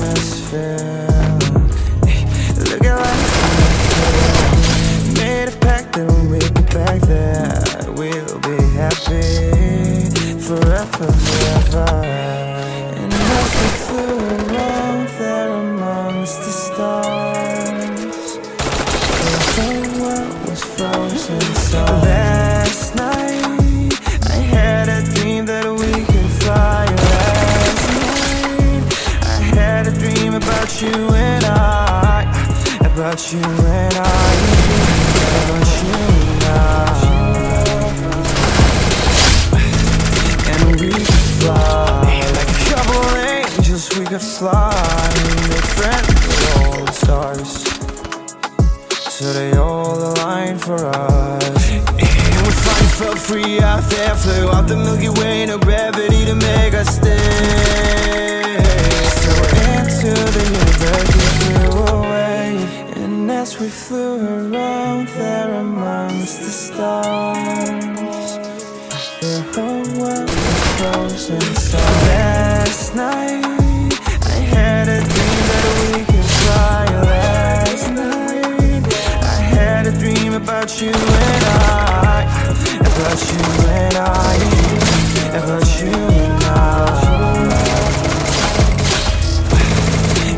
atmosphere. Hey, look at life made a pact that when we get back there, we'll be happy forever, forever. And as we flew around there amongst the stars, the whole world was frozen. So last night I had a dream that we could fly. Last night I had a dream about you and I, about you and I, about you now. And we could fly like a couple angels. We could fly and make friends with all the stars, so they all align for us. And we finally felt free out there, flew out the Milky Way, no gravity to make us stay. So into the universe we flew away. And as we flew around there amongst the stars, the whole world was frozen. So last night I had a dream that we could fly. Last night I had a dream about you and I, about you and I, about you and I.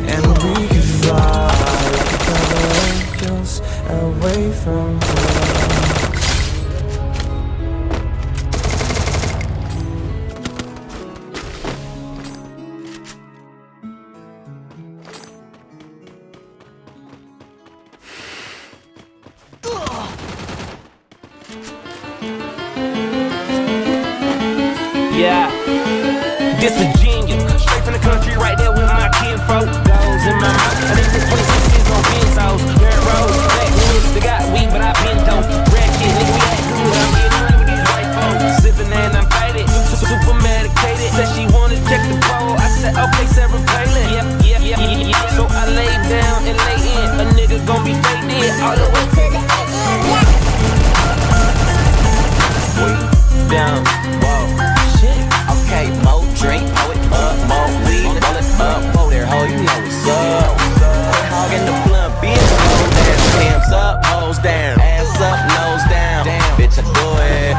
And we could fly like a couple angels away from here. Yeah, this a genius. Straight from the country, right there with my kinfolk. Goes in my mouth. I think this 26 on Benzos. Dirt roads, backwoods. They got weed, but I been dope. Red kid, nigga, we act good. I'm getting money with these white folks. Sipping and I'm faded, super medicated. Said she wanted to check the bowl. I said, okay, Sarah Palin. Yeah. So I lay down and lay in. A nigga gon' be faded all the way to the down. Whoa. Okay, more drink, pour it up, more weed, roll it up, whoa there, ho, you know what's up. Quit hogging the blunt, bitch, hold down, hands up, hoes down, ass up, nose down, bitch, I do it.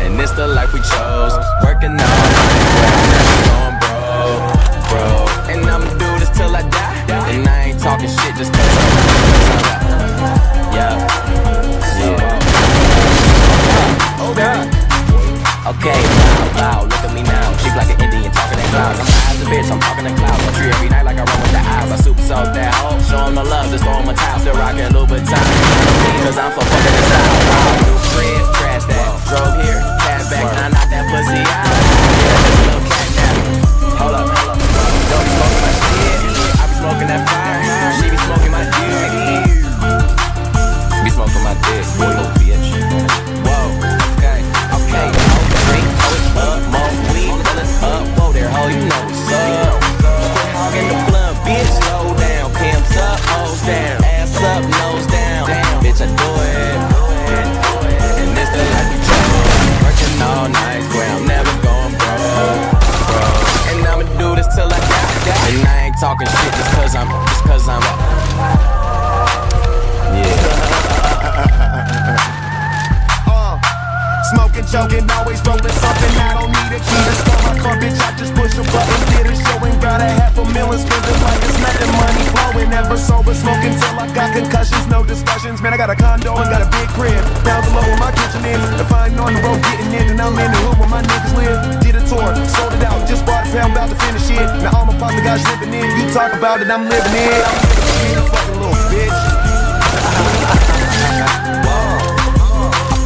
And it's the life we chose, working on going bro. And I'ma do this till I die, and I ain't talking shit just cause yeah. Okay, loud, look at me now. Cheap like an Indian, talking in clouds. I'm high as a bitch, I'm talking in clouds. I treat every night like I run with the eyes. I super soak that hoe. Show 'em the love, just throw 'em a towel. Still rockin' Louboutin. Cause I'm so fucking in style. New crib, trash that. Drove here, cash back, and I knocked that pussy out. Yeah, that's a little cat nap. Hold up. Don't be smoking my shit. I be smoking that fire. She be smoking my dick. Be smoking my dick, boy, little bitch. Whoa, okay. Drink, hold it up, more weed, roll it up, whoa there, ho, you know what's up. Quit hogging the blunt, bitch, slow down, pimps up, hoes down, ass up, nose down, bitch, I do it. And this the life we chose, working all night, where I'm never going broke. And I'ma do this till I die. And I ain't talking shit just cause I'm Smoking, choking, always rolling something. I don't need a key to start my car, bitch. I just push a button, did a show and got $500,000 spending like it's nothing. Money flowing, never sober, smoking till I got concussions. No discussions, man. I got a condo and got a big crib. Down below where my kitchen is. If I ain't on the road getting in, then I'm in the hood where my niggas live. Did a tour, sold it out, just bought a pound, about to finish it. Now all my pasta guys living in. You talk about it, I'm living in. I'm being a fucking little bitch.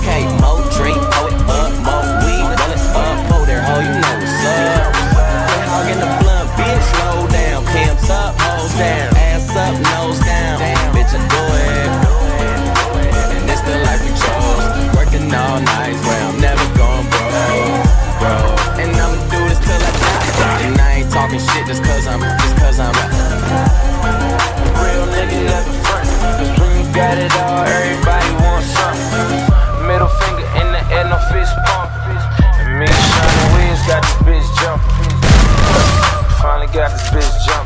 Okay, more drink, pour it up, more weed, roll it up, whoa there, ho, you know what's up. Quit hogging the blunt, bitch, slow down, pimps up, hoes down, ass up, nose down, bitch, I do it. And this the life we chose, working all night, where I'm never going broke. And I'ma do this till I die, and I ain't talking shit just cause I'm real nigga never front, cause when you got it all, everybody wants something. Middle finger in the air, no fist pump. And me and Shawnee Williams got this bitch jumping. Finally got this bitch jumping.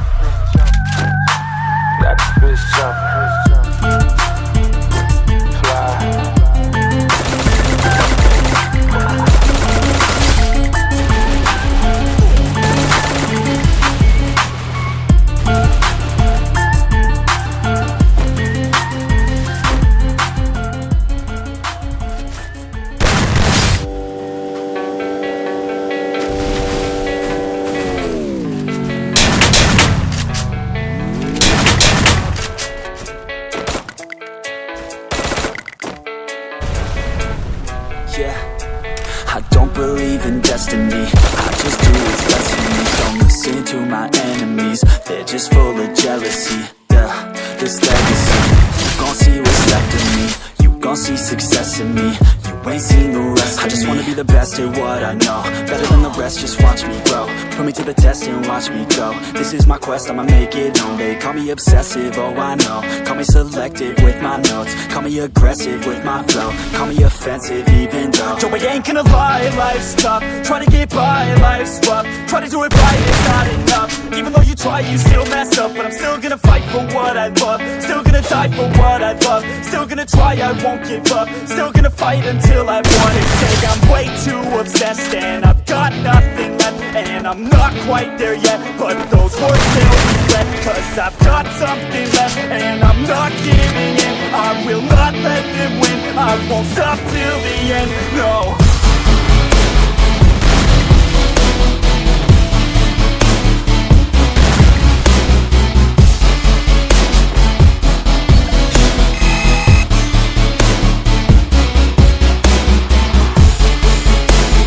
enemies, they're just full of jealousy. Yeah, this legacy, you gon' see what's left of me. You gon' see success in me. You ain't seen the rest of me. I just wanna be the best at what I know, better than the rest, just watch me grow. Put me to the test and watch me go. This is my quest, I'ma make it known. They call me obsessive, oh I know. Call me selective with my notes. Call me aggressive with my flow. Call me offensive even though Joe, I ain't gonna lie, life's tough. Try to get by, life's rough. Try to do it right, it's not enough. Even though you try, you still mess up. But I'm still gonna fight for what I love. Still gonna die for what I love. Still gonna try, I won't give up. Still gonna fight until I want it. Say I'm way too obsessed and I've got nothing left. And I'm not quite there yet, but those words still regret. Cause I've got something left and I'm not giving in. I will not let them win. I won't stop till the end, no.